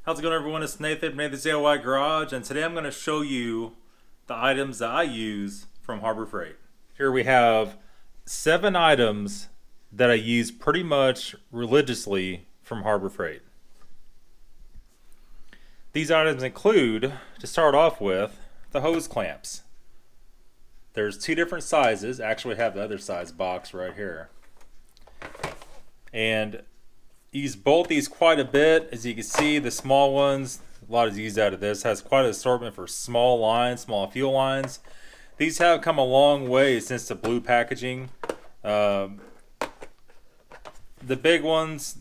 How's it going, everyone? It's Nathan from Nathan's DIY Garage, and today I'm going to show you the items that I use from Harbor Freight. Here we have 7 items that I use pretty much religiously from Harbor Freight. These items include, to start off with, the hose clamps. There's 2 different sizes. Actually, I have the other size box right here. And use both these quite a bit. As you can see, the small ones, a lot is used out of this, has quite an assortment for small lines, small fuel lines. These have come a long way since the blue packaging. The big ones,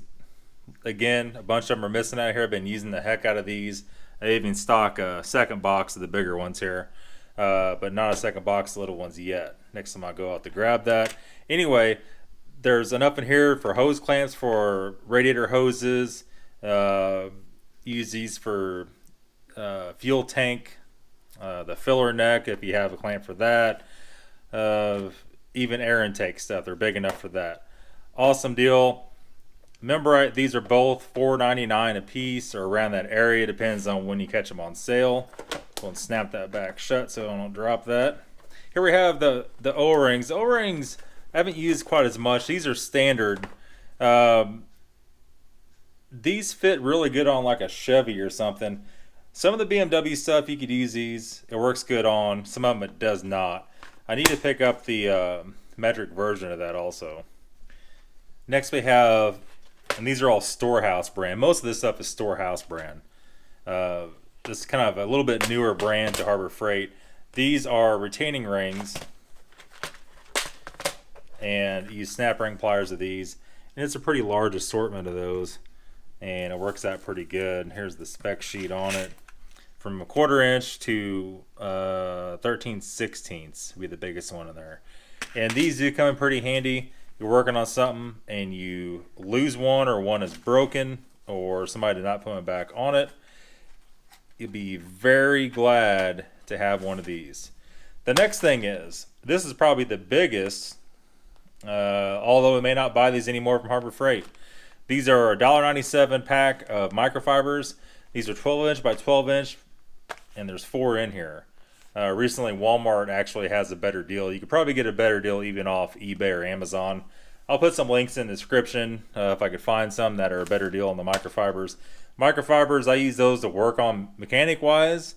again, a bunch of them are missing out here. I've been using the heck out of these. I even stock a second box of the bigger ones here, but not a second box of the little ones yet. Next time I go out to grab that. Anyway, there's enough in here for hose clamps for radiator hoses. Use these for fuel tank, the filler neck if you have a clamp for that. Even air intake stuff, they're big enough for that. Awesome deal. Remember, these are both $4.99 a piece or around that area. Depends on when you catch them on sale. Go and snap that back shut so I don't drop that. Here we have the O-rings. O-rings I haven't used quite as much. These are standard. These fit really good on like a Chevy or something. Some of the BMW stuff you could use these. It works good on. Some of them it does not. I need to pick up the metric version of that also. Next we have, and these are all Storehouse brand. Most of this stuff is Storehouse brand. This is kind of a little bit newer brand to Harbor Freight. These are retaining rings. And use snap ring pliers of these, and it's a pretty large assortment of those, and it works out pretty good. Here's the spec sheet on it, from a 1/4 inch to 13/16 would be the biggest one in there. And these do come in pretty handy. You're working on something and you lose one, or one is broken, or somebody did not put it back on it, you'll be very glad to have one of these. The next thing is, this is probably the biggest. Although we may not buy these anymore from Harbor Freight. These are a $1.97 pack of microfibers. These are 12 inch by 12 inch, and there's 4 in here. Recently Walmart actually has a better deal. You could probably get a better deal even off eBay or Amazon. I'll put some links in the description if I could find some that are a better deal on the microfibers. Microfibers, I use those to work on mechanic wise.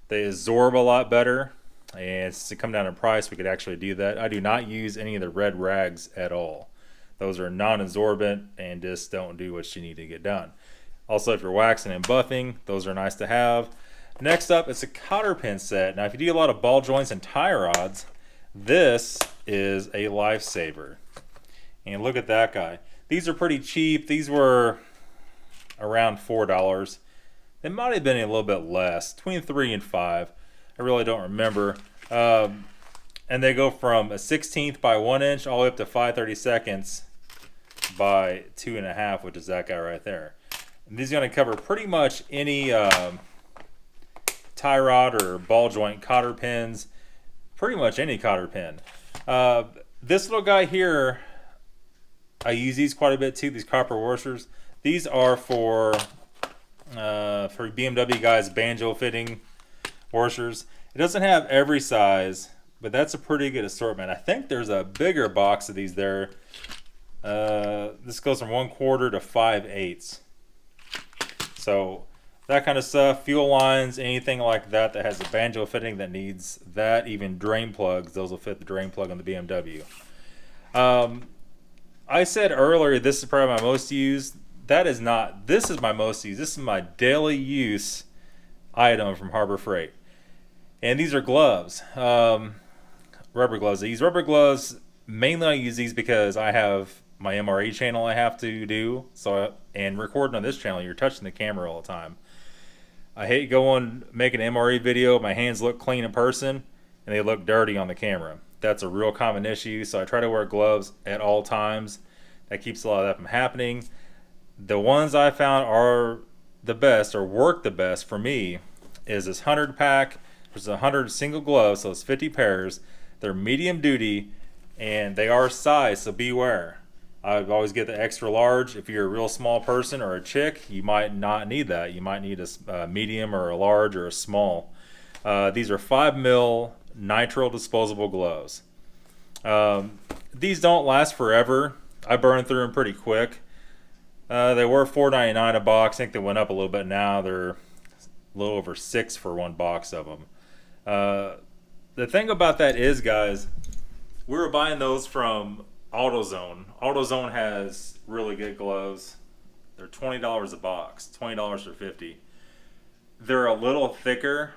They absorb a lot better. And to come down in price, we could actually do that. I do not use any of the red rags at all. Those are non-absorbent and just don't do what you need to get done. Also, if you're waxing and buffing, those are nice to have. Next up, it's a Cotter Pin Set. Now, if you do a lot of ball joints and tie rods, this is a lifesaver. And look at that guy. These are pretty cheap. These were around $4. They might have been a little bit less, between $3 and $5. I really don't remember. And they go from a 1/16 by 1 inch all the way up to 5/32 by 2.5, which is that guy right there. And these are going to cover pretty much any tie rod or ball joint cotter pins, pretty much any cotter pin. This little guy here, I use these quite a bit too, these copper washers. These are for BMW guys, banjo fitting washers. It doesn't have every size, but that's a pretty good assortment. I think there's a bigger box of these there. This goes from 1/4 to 5/8. So that kind of stuff, fuel lines, anything like that that has a banjo fitting that needs that, even drain plugs, those will fit the drain plug on the BMW. I said earlier this is probably my most used. That is not. This is my most used. This is my daily use item from Harbor Freight. And these are gloves, rubber gloves. I use rubber gloves. Mainly I use these because I have my MRE channel I have to do. And recording on this channel, you're touching the camera all the time. I hate going, making an MRE video, my hands look clean in person, and they look dirty on the camera. That's a real common issue, so I try to wear gloves at all times. That keeps a lot of that from happening. The ones I found are the best, or work the best for me, is this 100 pack. There's 100 single gloves, so it's 50 pairs. They're medium duty, and they are size, so beware. I always get the extra large. If you're a real small person or a chick, you might not need that. You might need a medium or a large or a small. These are 5mm nitrile disposable gloves. These don't last forever. I burned through them pretty quick. They were $4.99 a box. I think they went up a little bit now. They're a little over $6 for one box of them. The thing about that is, guys, we were buying those from AutoZone. AutoZone has really good gloves. They're $20 a box, $20 for 50. They're a little thicker.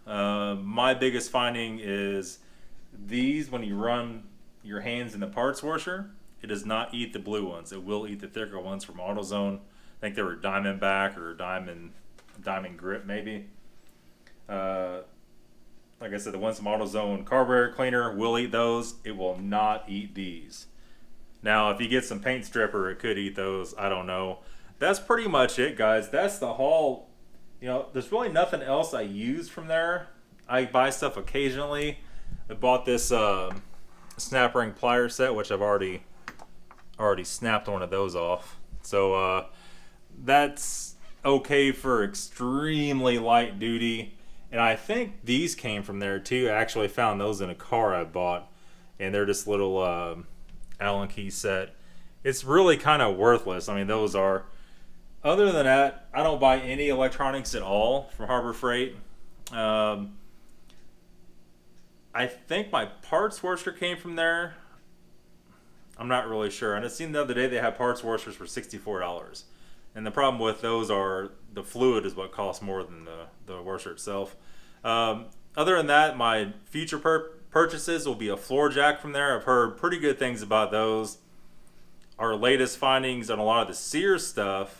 My biggest finding is these, when you run your hands in the parts washer, it does not eat the blue ones. It will eat the thicker ones from AutoZone. I think they were Diamondback or Diamond Grip maybe. Like I said, the ones from AutoZone carburetor cleaner will eat those. It will not eat these. Now, if you get some paint stripper, it could eat those. I don't know. That's pretty much it, guys. That's the haul. You know, there's really nothing else I use from there. I buy stuff occasionally. I bought this snap ring plier set, which I've already snapped one of those off. So that's okay for extremely light duty. And I think these came from there too. I actually found those in a car I bought, and they're just little Allen key set. It's really kind of worthless. I mean, those are. Other than that, I don't buy any electronics at all from Harbor Freight. I think my parts washer came from there. I'm not really sure. And I seen the other day they had parts washers for $64. And the problem with those are the fluid is what costs more than the washer itself. Other than that, my future purchases will be a floor jack from there. I've heard pretty good things about those. Our latest findings on a lot of the Sears stuff.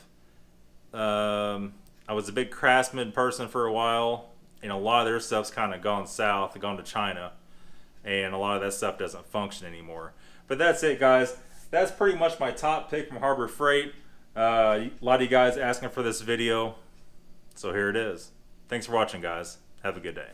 I was a big Craftsman person for a while, and a lot of their stuff's kind of gone south, gone to China, and a lot of that stuff doesn't function anymore. But that's it, guys. That's pretty much my top pick from Harbor Freight. A lot of you guys asking for this video, so here it is. Thanks for watching, guys. Have a good day.